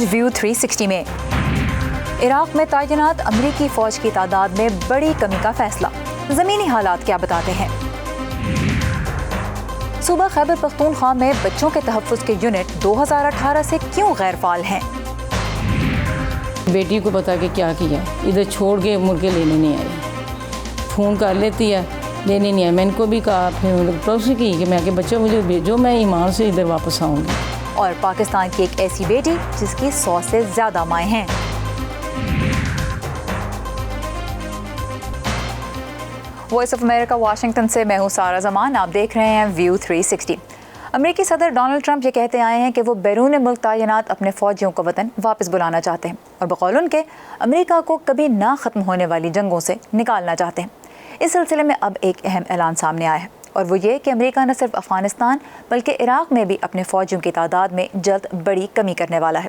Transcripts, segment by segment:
آج ویو 360 میں عراق میں تعینات امریکی فوج کی تعداد میں بڑی کمی کا فیصلہ، زمینی حالات کیا بتاتے ہیں؟ صوبہ خیبر پختونخوا میں بچوں کے تحفظ کے یونٹ 2018 سے کیوں غیر فعال ہیں؟ بیٹی کو بتا کے کیا کیا، ادھر چھوڑ کے مرغے لینے نہیں آئی، فون کر لیتی ہے لینے نہیں آئی۔ میں ان کو بھی کہا، پھر پروسی کی کہ میں کہ بچہ مجھے بھیجو، میں ایمان سے ادھر واپس آؤں گی۔ اور پاکستان کی ایک ایسی بیٹی جس کی 100 سے زیادہ مائیں ہیں۔ وائس آف امریکہ واشنگٹن سے میں ہوں سارہ زمان، آپ دیکھ رہے ہیں ویو 360۔ امریکی صدر ڈونلڈ ٹرمپ یہ کہتے آئے ہیں کہ وہ بیرون ملک تعینات اپنے فوجیوں کو وطن واپس بلانا چاہتے ہیں اور بقول ان کے امریکہ کو کبھی نہ ختم ہونے والی جنگوں سے نکالنا چاہتے ہیں۔ اس سلسلے میں اب ایک اہم اعلان سامنے آیا ہے اور وہ یہ کہ امریکہ نہ صرف افغانستان بلکہ عراق میں بھی اپنے فوجیوں کی تعداد میں جلد بڑی کمی کرنے والا ہے۔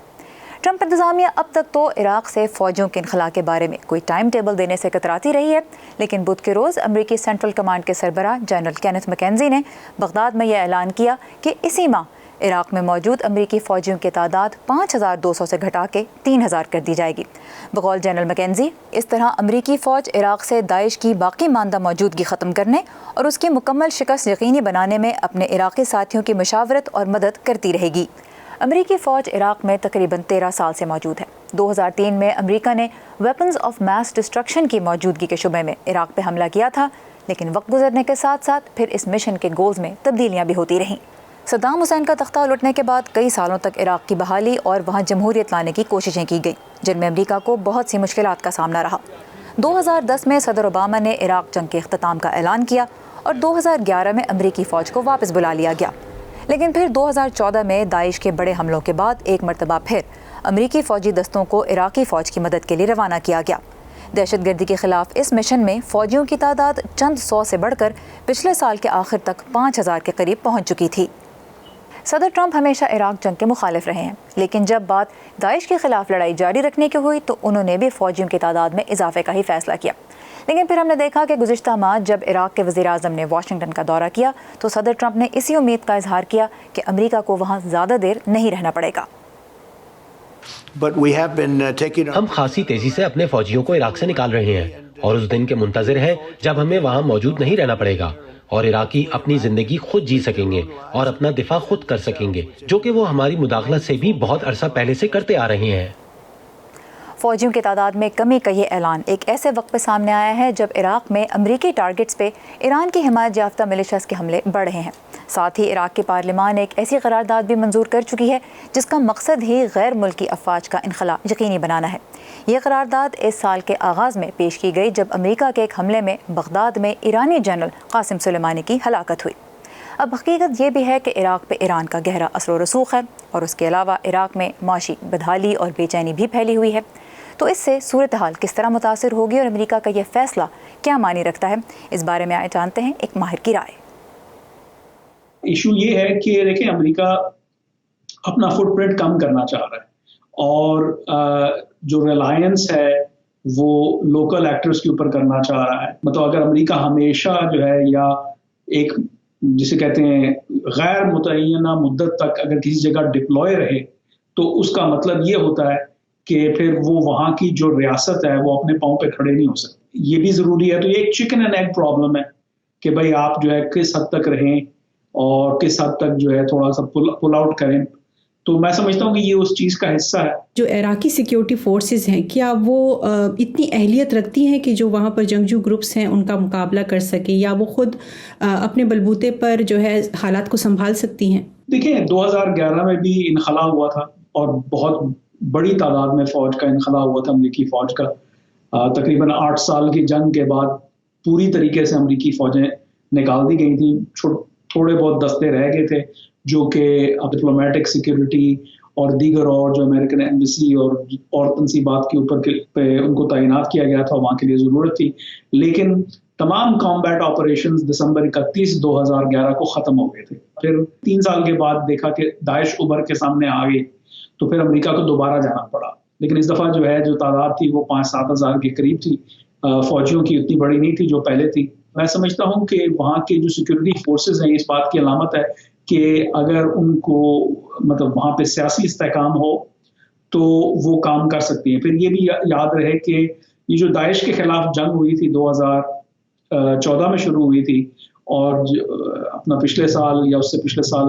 ٹرمپ انتظامیہ اب تک تو عراق سے فوجیوں کے انخلاء کے بارے میں کوئی ٹائم ٹیبل دینے سے کتراتی رہی ہے، لیکن بدھ کے روز امریکی سینٹرل کمانڈ کے سربراہ جنرل کینتھ مکینزی نے بغداد میں یہ اعلان کیا کہ اسی ماہ عراق میں موجود امریکی فوجیوں کی تعداد 5200 سے گھٹا کے 3000 کر دی جائے گی۔ بقول جنرل مکینزی، اس طرح امریکی فوج عراق سے داعش کی باقی ماندہ موجودگی ختم کرنے اور اس کی مکمل شکست یقینی بنانے میں اپنے عراقی ساتھیوں کی مشاورت اور مدد کرتی رہے گی۔ امریکی فوج عراق میں تقریباً 13 سال سے موجود ہے۔ 2003 میں امریکہ نے ویپنز آف میس ڈسٹرکشن کی موجودگی کے شبے میں عراق پہ حملہ کیا تھا، لیکن وقت گزرنے کے ساتھ ساتھ پھر اس مشن کے گولز میں تبدیلیاں بھی ہوتی رہیں۔ صدام حسین کا تختہ الٹنے کے بعد کئی سالوں تک عراق کی بحالی اور وہاں جمہوریت لانے کی کوششیں کی گئیں، جن میں امریکہ کو بہت سی مشکلات کا سامنا رہا۔ 2010 میں صدر اوباما نے عراق جنگ کے اختتام کا اعلان کیا اور 2011 میں امریکی فوج کو واپس بلا لیا گیا، لیکن پھر 2014 میں داعش کے بڑے حملوں کے بعد ایک مرتبہ پھر امریکی فوجی دستوں کو عراقی فوج کی مدد کے لیے روانہ کیا گیا۔ دہشت گردی کے خلاف اس مشن میں فوجیوں کی تعداد چند 100 سے بڑھ کر پچھلے سال کے آخر تک 5000 کے قریب پہنچ چکی تھی۔ صدر ٹرمپ ہمیشہ عراق جنگ کے مخالف رہے ہیں، لیکن جب بات داعش کے خلاف لڑائی جاری رکھنے کی ہوئی تو انہوں نے بھی فوجیوں کی تعداد میں اضافے کا ہی فیصلہ کیا۔ لیکن پھر ہم نے دیکھا کہ گزشتہ ماہ جب عراق کے وزیر اعظم نے واشنگٹن کا دورہ کیا تو صدر ٹرمپ نے اسی امید کا اظہار کیا کہ امریکہ کو وہاں زیادہ دیر نہیں رہنا پڑے گا۔ ہم خاصی تیزی سے اپنے فوجیوں کو عراق سے نکال رہے ہیں اور اس دن کے منتظر ہیں جب ہمیں وہاں موجود نہیں رہنا پڑے گا اور عراقی اپنی زندگی خود جی سکیں گے اور اپنا دفاع خود کر سکیں گے، جو کہ وہ ہماری مداخلت سے بھی بہت عرصہ پہلے سے کرتے آ رہے ہیں۔ فوجیوں کی تعداد میں کمی کا یہ اعلان ایک ایسے وقت پہ سامنے آیا ہے جب عراق میں امریکی ٹارگٹس پہ ایران کی حمایت یافتہ ملیشیاز کے حملے بڑھ رہے ہیں۔ ساتھ ہی عراق کی پارلیمان ایک ایسی قرارداد بھی منظور کر چکی ہے جس کا مقصد ہی غیر ملکی افواج کا انخلاء یقینی بنانا ہے۔ یہ قرارداد اس سال کے آغاز میں پیش کی گئی جب امریکہ کے ایک حملے میں بغداد میں ایرانی جنرل قاسم سلیمانی کی ہلاکت ہوئی۔ اب حقیقت یہ بھی ہے کہ عراق پہ ایران کا گہرا اثر و رسوخ ہے اور اس کے علاوہ عراق میں معاشی بدحالی اور بے چینی بھی پھیلی ہوئی ہے۔ تو اس سے صورتحال کس طرح متاثر ہوگی اور امریکہ کا یہ فیصلہ کیا معنی رکھتا ہے، اس بارے میں آئے جانتے ہیں ایک ماہر کی رائے۔ ایشو یہ ہے کہ دیکھیں امریکہ اپنا فٹ پرنٹ کم کرنا چاہ رہا ہے اور جو ریلائنس ہے وہ لوکل ایکٹرز کے اوپر کرنا چاہ رہا ہے۔ مطلب اگر امریکہ ہمیشہ جو ہے یا ایک جسے کہتے ہیں غیر متعینہ مدت تک اگر کسی جگہ ڈپلوائے رہے تو اس کا مطلب یہ ہوتا ہے کہ پھر وہ وہاں کی جو ریاست ہے وہ اپنے پاؤں پہ کھڑے نہیں ہو سکتے۔ یہ بھی ضروری ہے، تو یہ ایک چکن اینڈ ایگ پرابلم ہے کہ بھائی آپ جو ہے کس حد تک رہیں اور کس حد تک جو ہے تھوڑا سا پل آؤٹ کریں۔ تو میں سمجھتا ہوں کہ یہ اس چیز کا حصہ ہے۔ جو عراقی سیکیورٹی فورسز ہیں کیا وہ اتنی اہلیت رکھتی ہیں کہ جو وہاں پر جنگجو گروپس ہیں ان کا مقابلہ کر سکیں، یا وہ خود اپنے بلبوتے پر جو ہے حالات کو سنبھال سکتی ہیں؟ دیکھیں 2011 میں بھی انخلا ہوا تھا اور بہت بڑی تعداد میں فوج کا انخلا ہوا تھا، امریکی فوج کا۔ تقریباً 8 سال کی جنگ کے بعد پوری طریقے سے امریکی فوجیں نکال دی گئی تھیں، تھوڑے بہت دستے رہ گئے تھے جو کہ ڈپلومیٹک سیکیورٹی اور دیگر اور جو امریکن ایمبیسی اور تنصیبات کے اوپر پہ ان کو تعینات کیا گیا تھا، وہاں کے لیے ضرورت تھی، لیکن تمام کامبیٹ آپریشنز دسمبر 31، 2011 کو ختم ہو گئے تھے۔ پھر 3 سال کے بعد دیکھا کہ داعش ابھر کے سامنے آ گئی تو پھر امریکہ کو دوبارہ جانا پڑا، لیکن اس دفعہ جو ہے جو تعداد تھی وہ 5-7 ہزار کے قریب تھی، فوجیوں کی اتنی بڑی نہیں تھی جو پہلے تھی۔ میں سمجھتا ہوں کہ وہاں کے جو سیکورٹی فورسز ہیں اس بات کی علامت ہے کہ اگر ان کو مطلب وہاں پہ سیاسی استحکام ہو تو وہ کام کر سکتی ہیں. پھر یہ بھی یاد رہے کہ یہ جو داعش کے خلاف جنگ ہوئی تھی 2014 میں شروع ہوئی تھی، اور اپنا پچھلے سال یا اس سے پچھلے سال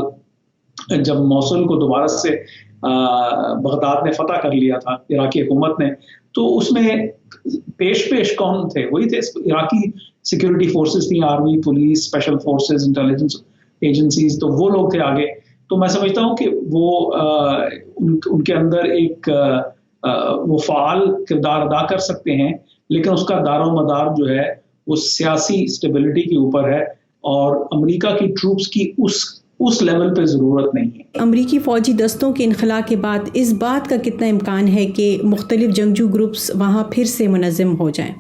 جب موصل کو دوبارہ سے بغداد نے فتح کر لیا تھا عراقی حکومت نے، تو اس میں پیش کون تھے؟ وہی تھے عراقی سیکورٹی فورسز تھیں، army, police, special forces, intelligence agencies, تو وہ لوگ تھے آگے. تو میں سمجھتا ہوں کہ وہ ان کے اندر ایک وہ فعال کردار ادا کر سکتے ہیں، لیکن اس کا دار و مدار جو ہے وہ سیاسی اسٹیبلٹی کے اوپر ہے، اور امریکہ کی ٹروپس کی اس لیول پہ ضرورت نہیں ہے. امریکی فوجی دستوں کے انخلاء کے بعد اس بات کا کتنا امکان ہے کہ مختلف جنگجو گروپس وہاں پھر سے منظم ہو جائیں؟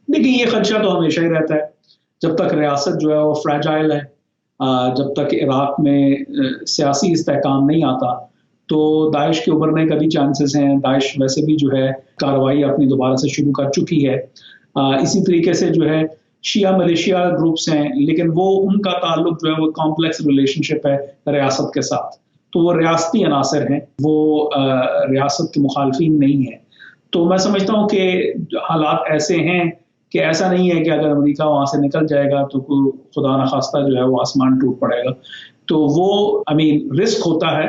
دیکھیں، یہ خدشہ تو ہمیشہ ہی رہتا ہے جب تک ریاست جو ہے وہ فریجائل ہے، جب تک عراق میں سیاسی استحکام نہیں آتا تو داعش کے ابھرنے کا بھی چانسز ہیں. داعش ویسے بھی جو ہے کارروائی اپنی دوبارہ سے شروع کر چکی ہے. اسی طریقے سے جو ہے شیعہ ملیشیا گروپس ہیں، لیکن وہ ان کا تعلق جو ہے وہ کمپلیکس ریلیشن شپ ہے ریاست کے ساتھ، تو وہ ریاستی عناصر ہیں، وہ ریاست کے مخالفین نہیں ہیں. تو میں سمجھتا ہوں کہ حالات ایسے ہیں کہ ایسا نہیں ہے کہ اگر امریکہ وہاں سے نکل جائے گا تو خدا نخواستہ جو ہے وہ آسمان ٹوٹ پڑے گا. تو وہ رسک ہوتا ہے،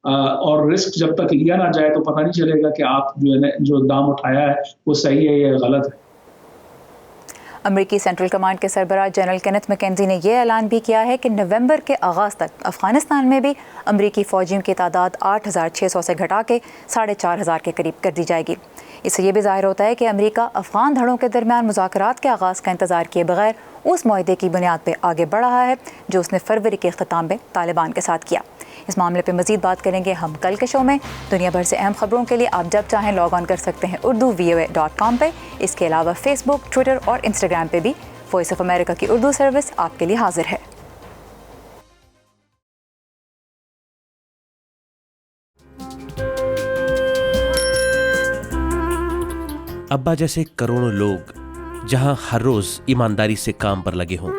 اور رسک جب تک لیا نہ جائے تو پتہ نہیں چلے گا کہ آپ جو دام اٹھایا ہے وہ صحیح ہے یا غلط ہے. امریکی سینٹرل کمانڈ کے سربراہ جنرل کینتھ میکنزی نے یہ اعلان بھی کیا ہے کہ نومبر کے آغاز تک افغانستان میں بھی امریکی فوجیوں کی تعداد 8,600 سے گھٹا کے 4,500 کے قریب کر دی جائے گی. اس سے یہ بھی ظاہر ہوتا ہے کہ امریکہ افغان دھڑوں کے درمیان مذاکرات کے آغاز کا انتظار کیے بغیر اس معاہدے کی بنیاد پہ آگے بڑھ رہا ہے جو اس نے فروری کے اختتام میں طالبان کے ساتھ کیا. اس معاملے پہ مزید بات کریں گے ہم کل کے شو میں. دنیا بھر سے اہم خبروں کے لیے آپ جب چاہیں لاگ آن کر سکتے ہیں urdu.voa.com پہ. اس کے علاوہ فیس بک، ٹویٹر اور انسٹاگرام پہ بھی وائس آف امریکہ کی اردو سروس آپ کے لیے حاضر ہے. ابا جیسے کروڑوں لوگ جہاں ہر روز ایمانداری سے کام پر لگے ہوں،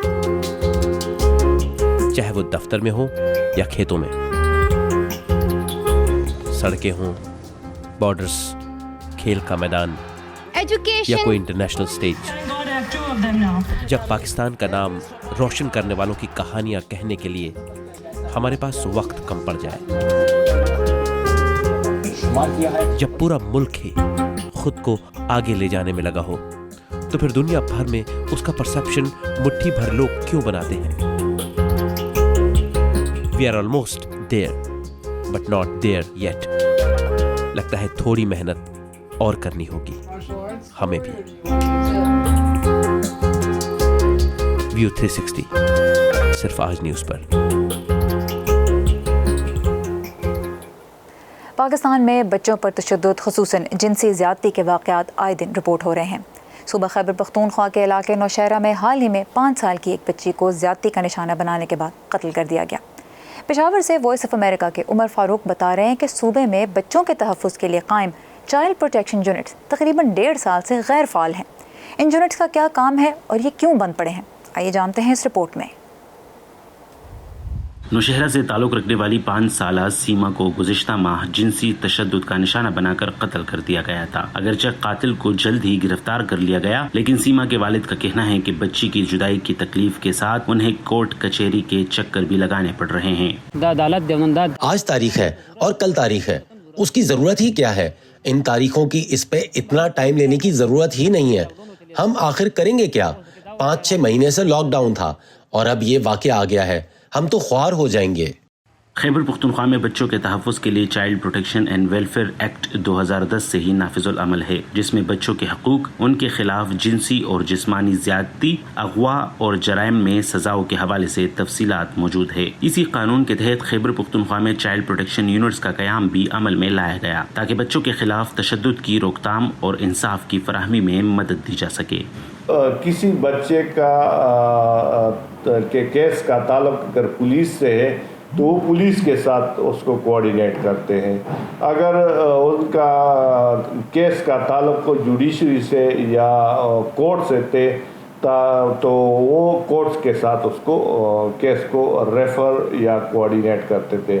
چاہے وہ دفتر میں ہوں یا کھیتوں میں، سڑکیں ہوں، بارڈرز، کھیل کا میدان یا کوئی انٹرنیشنل سٹیج. جب پاکستان کا نام روشن کرنے والوں کی کہانیاں کہنے کے لیے ہمارے پاس وقت کم پڑ جائے، جب پورا ملک ہی خود کو آگے لے جانے میں لگا ہو، تو پھر دنیا بھر میں اس کا پرسپشن مٹھی بھر لوگ کیوں بناتے ہیں؟ We are almost there, but not there yet. لگتا ہے تھوڑی محنت اور کرنی ہوگی ہمیں بھی. ویو 360 صرف آج نیوز پر. پاکستان میں بچوں پر تشدد خصوصاً جنسی زیادتی کے واقعات آئے دن رپورٹ ہو رہے ہیں. صوبہ خیبر پختونخوا کے علاقے نوشہرہ میں حال ہی میں 5 سال کی ایک بچی کو زیادتی کا نشانہ بنانے کے بعد قتل کر دیا گیا. پشاور سے وائس آف امریکہ کے عمر فاروق بتا رہے ہیں کہ صوبے میں بچوں کے تحفظ کے لیے قائم چائلڈ پروٹیکشن یونٹس تقریباً 1.5 سال سے غیر فعال ہیں. ان یونٹس کا کیا کام ہے اور یہ کیوں بند پڑے ہیں، آئیے جانتے ہیں اس رپورٹ میں. نوشہرہ سے تعلق رکھنے والی 5 سالہ سیما کو گزشتہ ماہ جنسی تشدد کا نشانہ بنا کر قتل کر دیا گیا تھا. اگرچہ قاتل کو جلد ہی گرفتار کر لیا گیا، لیکن سیما کے والد کا کہنا ہے کہ بچی کی جدائی کی تکلیف کے ساتھ انہیں کورٹ کچہری کے چکر بھی لگانے پڑ رہے ہیں. آج تاریخ ہے اور کل تاریخ ہے، اس کی ضرورت ہی کیا ہے؟ ان تاریخوں کی اس پہ اتنا ٹائم لینے کی ضرورت ہی نہیں ہے. ہم آخر کریں گے کیا؟ 5-6 مہینے سے لاک ڈاؤن تھا اور اب یہ واقعہ آ گیا ہے، ہم تو خوار ہو جائیں گے. خیبر پختونخوا میں بچوں کے تحفظ کے لیے child protection and welfare act 2010 سے ہی نافذ العمل ہے، جس میں بچوں کے حقوق، ان کے خلاف جنسی اور جسمانی زیادتی، اغوا اور جرائم میں سزاؤں کے حوالے سے تفصیلات موجود ہے. اسی قانون کے تحت خیبر پختونخوا میں چائلڈ پروٹیکشن یونٹس کا قیام بھی عمل میں لایا گیا تاکہ بچوں کے خلاف تشدد کی روک تھام اور انصاف کی فراہمی میں مدد دی جا سکے. کسی بچے کا کیس کا تعلق اگر پولیس سے ہے تو وہ پولیس کے ساتھ اس کو کوآرڈینیٹ کرتے ہیں. اگر ان کا کیس کا تعلق جوڈیشری سے یا کورٹ سے تھے تو وہ کورٹس کے ساتھ اس کو کیس کو ریفر یا کوآرڈینیٹ کرتے تھے.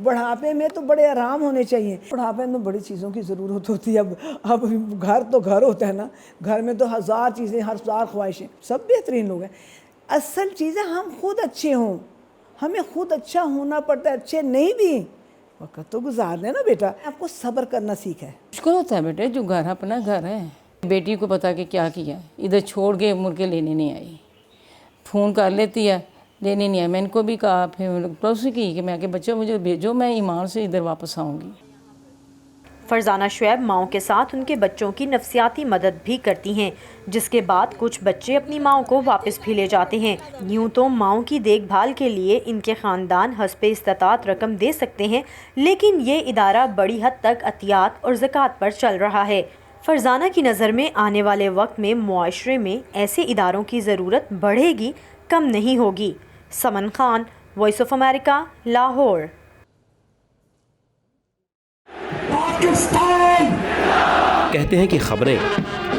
بڑھاپے میں تو بڑے آرام ہونے چاہیے. بڑھاپے میں بڑی چیزوں کی ضرورت ہوتی ہے. اب گھر تو گھر ہوتا ہے نا, گھر میں تو ہزار چیزیں, ہزار خواہشیں, سب بہترین لوگ ہیں. اصل چیز ہے ہم خود اچھے ہوں, ہمیں خود اچھا ہونا پڑتا ہے. اچھے نہیں بھی وقت تو گزارنے نا بیٹا, آپ کو صبر کرنا سیکھا ہے. مشکل ہوتا ہے بیٹے, جو گھر اپنا گھر ہے. بیٹی کو پتا کہ کیا کیا, ادھر چھوڑ کے مڑ کے لینے نہیں آئی. فون کر لیتی ہے, لینے نہیں آئی. میں ان کو بھی کہا, پھر پڑوسی کی کہ میں کہ بچہ مجھے بھیجو, میں ایمان سے ادھر واپس آؤں گی. فرزانہ شعیب ماؤں کے ساتھ ان کے بچوں کی نفسیاتی مدد بھی کرتی ہیں, جس کے بعد کچھ بچے اپنی ماؤں کو واپس بھی لے جاتے ہیں. یوں تو ماؤں کی دیکھ بھال کے لیے ان کے خاندان حسب استطاعت رقم دے سکتے ہیں, لیکن یہ ادارہ بڑی حد تک عطیات اور زکوٰۃ پر چل رہا ہے. فرزانہ کی نظر میں آنے والے وقت میں معاشرے میں ایسے اداروں کی ضرورت بڑھے گی, کم نہیں ہوگی. Saman Khan, voice of America, Lahore. کہتے ہیں کہ خبریں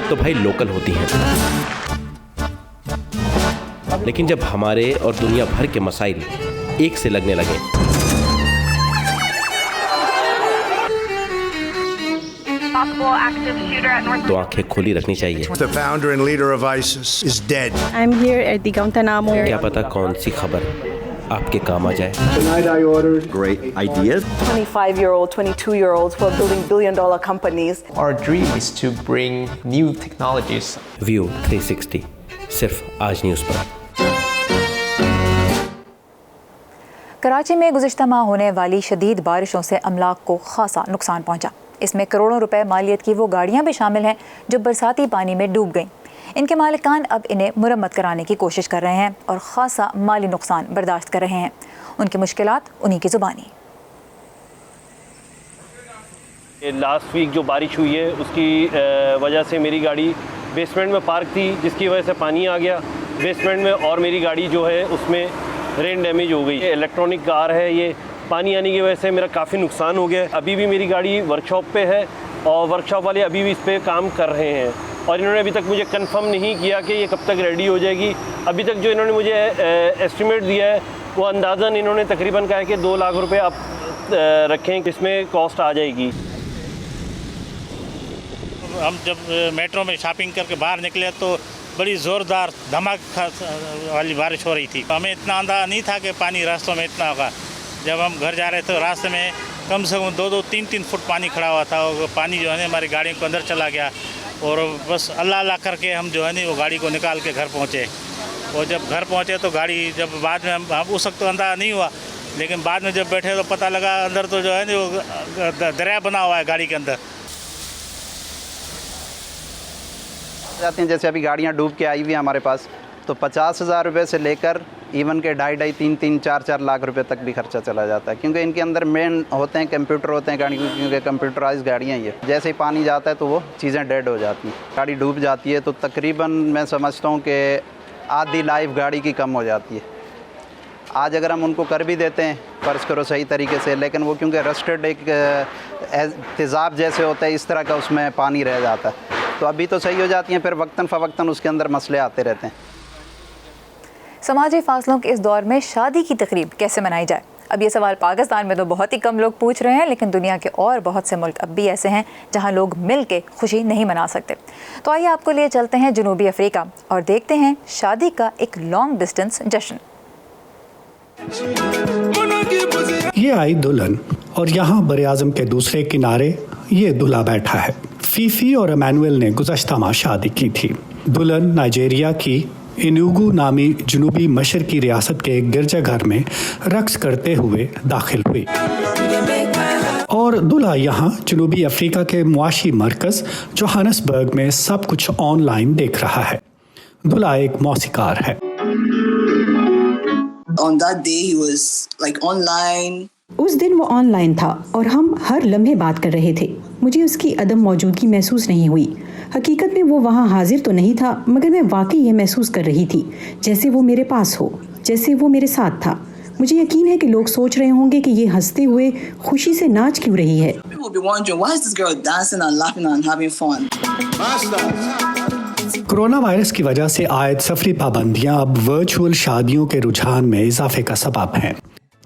تو بھائی لوکل ہوتی ہیں, لیکن جب ہمارے اور دنیا بھر کے مسائل ایک سے لگنے لگے تو آنکھیں کھلی رکھنی چاہیے. The founder and leader of ISIS is dead. I'm here at the Guantanamo. کیا پتا کون سی خبر آپ کے کام آ جائے. Tonight I ordered great ideas. 25-year-old, 22-year-olds who are building billion-dollar companies. Our dream is to bring new technologies. View 360 صرف آج news پر. کراچی میں گزشتہ ماہ ہونے والی شدید بارشوں سے املاک کو خاصا نقصان پہنچا. اس میں کروڑوں روپے مالیت کی وہ گاڑیاں بھی شامل ہیں جو برساتی پانی میں ڈوب گئیں. ان کے مالکان اب انہیں مرمت کرانے کی کوشش کر رہے ہیں اور خاصا مالی نقصان برداشت کر رہے ہیں. ان کی مشکلات انہی کی زبانی. لاسٹ ویک جو بارش ہوئی ہے اس کی وجہ سے میری گاڑی بیسمنٹ میں پارک تھی, جس کی وجہ سے پانی آ گیا بیسمنٹ میں, اور میری گاڑی جو ہے اس میں رین ڈیمیج ہو گئی. الیکٹرانک کار ہے, یہ پانی آنے کی وجہ سے میرا کافی نقصان ہو گیا. ابھی بھی میری گاڑی ورک شاپ پہ ہے اور ورک شاپ والے ابھی بھی اس پہ کام کر رہے ہیں, اور انہوں نے ابھی تک مجھے کنفرم نہیں کیا کہ یہ کب تک ریڈی ہو جائے گی. ابھی تک جو انہوں نے مجھے ایسٹیمیٹ دیا ہے وہ اندازاً انہوں نے تقریباً کہا ہے کہ 2 لاکھ روپے آپ رکھیں, اس میں کاسٹ آ جائے گی. ہم جب میٹرو میں شاپنگ کر کے باہر نکلے تو بڑی زوردار دھماکہ والی بارش ہو رہی تھی. ہمیں اتنا اندازہ نہیں تھا کہ پانی راستوں میں اتنا ہوگا. جب ہم گھر جا رہے تھے راستے میں کم سے کم 2-3 فٹ پانی کھڑا ہوا تھا, اور پانی جو ہے نا ہماری گاڑی کو اندر چلا گیا, اور بس اللہ کر کے ہم جو ہے نا وہ گاڑی کو نکال کے گھر پہنچے. اور جب گھر پہنچے تو گاڑی جب بعد میں ہم اس وقت تو اندازہ نہیں ہوا, لیکن بعد میں جب بیٹھے تو پتہ لگا اندر تو جو ہے نا وہ دریا بنا ہوا ہے گاڑی کے اندر. جاتے ہیں جیسے ابھی گاڑیاں ڈوب کے آئی ہوئی ہیں ہمارے پاس, تو 50,000 روپے سے لے کر ایون کہ 2.5-3 4 لاکھ روپے تک بھی خرچہ چلا جاتا ہے, کیونکہ ان کے اندر مین ہوتے ہیں کمپیوٹر ہوتے ہیں گاڑی, کیونکہ کمپیوٹرائز گاڑیاں یہ جیسے ہی پانی جاتا ہے تو وہ چیزیں ڈیڈ ہو جاتی ہیں. گاڑی ڈوب جاتی ہے تو تقریباً میں سمجھتا ہوں کہ آدھی لائف گاڑی کی کم ہو جاتی ہے. آج اگر ہم ان کو کر بھی دیتے ہیں فرض کرو صحیح طریقے سے, لیکن وہ کیونکہ رسٹڈ ایک تیزاب جیسے ہوتا ہے اس طرح کا اس میں پانی رہ جاتا ہے, تو ابھی تو صحیح ہو جاتی ہیں, پھر وقتاً فوقتاً اس کے اندر مسئلے آتے رہتے ہیں. سماجی فاصلوں کے اس دور میں شادی کی تقریب کیسے منائی جائے؟ اب یہ سوال پاکستان میں تو بہت ہی کم لوگ پوچھ رہے ہیں, لیکن دنیا کے اور بہت سے ملک اب بھی ایسے ہیں جہاں لوگ مل کے خوشی نہیں منا سکتے. تو آئیے آپ کو لیے چلتے ہیں جنوبی افریقہ اور دیکھتے ہیں شادی کا ایک لانگ ڈسٹنس جشن. یہ آئی دلہن اور یہاں براعظم کے دوسرے کنارے یہ دلہا بیٹھا ہے. فیفی اور ایمینوئل نے گزشتہ ماہ شادی کی تھی. دلہن نائجیریا کی انوگو نامی جنوبی مشرقی ریاست کے ایک گرجا گھر میں رقص کرتے ہوئے داخل ہوئی, اور دلہا یہاں جنوبی افریقہ کے معاشی مرکز جوہانسبرگ میں سب کچھ آن لائن دیکھ رہا ہے. دلہا ایک موسیقار ہے. On that day he was like online. اس دن وہ آن لائن تھا اور ہم ہر لمحے بات کر رہے تھے. مجھے اس کی عدم موجودگی محسوس نہیں ہوئی. حقیقت میں وہ وہاں حاضر تو نہیں تھا, مگر میں واقعی یہ محسوس کر رہی تھی جیسے وہ میرے پاس ہو, جیسے وہ میرے ساتھ تھا. مجھے یقین ہے کہ لوگ سوچ رہے ہوں گے کہ یہ ہنستے ہوئے خوشی سے ناچ کیوں رہی ہے. People will be wondering, why is this girl dancing and laughing and having fun? Corona virus کی وجہ سے عائد سفری پابندیاں اب ورچوئل شادیوں کے رجحان میں اضافے کا سبب ہیں.